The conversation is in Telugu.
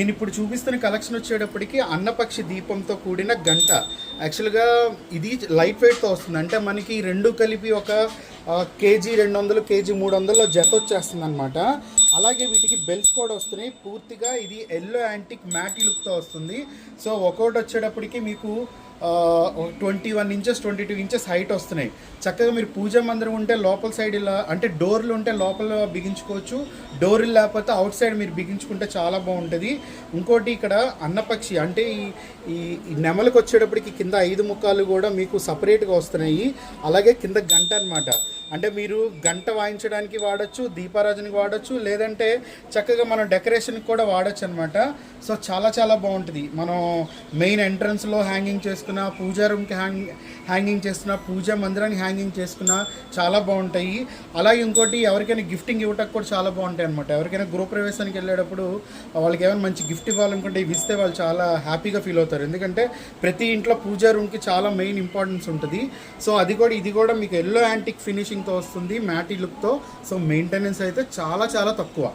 నేను ఇప్పుడు చూపిస్తున్న కలెక్షన్ వచ్చేటప్పటికి అన్నపక్షి దీపంతో కూడిన గంట. యాక్చువల్గా ఇది లైట్ వెయిట్తో వస్తుంది, అంటే మనకి రెండు కలిపి ఒక కేజీ 200 కేజీ 300 జత వచ్చేస్తుంది అనమాట. అలాగే వీటికి బెల్స్ కూడా వస్తున్నాయి. పూర్తిగా ఇది ఎల్లో యాంటిక్ మ్యాటీ లుక్తో వస్తుంది. సో ఒక్కొక్కటి వచ్చేటప్పటికి మీకు 21 ఇంచెస్ 22 ఇంచెస్ హైట్ వస్తున్నాయి. చక్కగా మీరు పూజా మందిరం ఉంటే లోపల సైడ్ ఇలా, అంటే డోర్లు ఉంటే లోపల బిగించుకోవచ్చు, డోర్లు లేకపోతే అవుట్ సైడ్ మీరు బిగించుకుంటే చాలా బాగుంటుంది. ఇంకోటి ఇక్కడ అన్నపక్షి అంటే ఈ నెమలకు వచ్చేటప్పటికి కింద 5 ముఖాలు కూడా మీకు సపరేట్గా వస్తున్నాయి. అలాగే కింద గంట అనమాట, అంటే మీరు గంట వాయించడానికి వాడచ్చు, దీపారాజనకి వాడచ్చు, లేదంటే చక్కగా మనం డెకరేషన్కి కూడా వాడచ్చు అనమాట. సో చాలా చాలా బాగుంటుంది. మనం మెయిన్ ఎంట్రన్స్లో హ్యాంగింగ్ చేసుకున్న, పూజా రూమ్కి హ్యాంగింగ్ చేసుకున్న, పూజా మందిరానికి హ్యాంగింగ్ చేసుకున్న చాలా బాగుంటాయి. అలాగే ఇంకోటి ఎవరికైనా గిఫ్టింగ్ ఇవ్వటానికి కూడా చాలా బాగుంటాయి అనమాట. ఎవరికైనా గృహప్రవేశానికి వెళ్ళేటప్పుడు వాళ్ళకి ఏమైనా మంచి గిఫ్ట్ ఇవ్వాలనుకుంటే ఇవి ఇస్తే వాళ్ళు చాలా హ్యాపీగా ఫీల్ అవుతారు. ఎందుకంటే ప్రతి ఇంట్లో పూజా రూమ్కి చాలా మెయిన్ ఇంపార్టెన్స్ ఉంటుంది. సో ఇది కూడా మీకు ఎల్లో యాంటిక్ ఫినిషింగ్తో వస్తుంది, మ్యాటీ లుక్తో. సో మెయింటెనెన్స్ అయితే చాలా చాలా తక్కువ.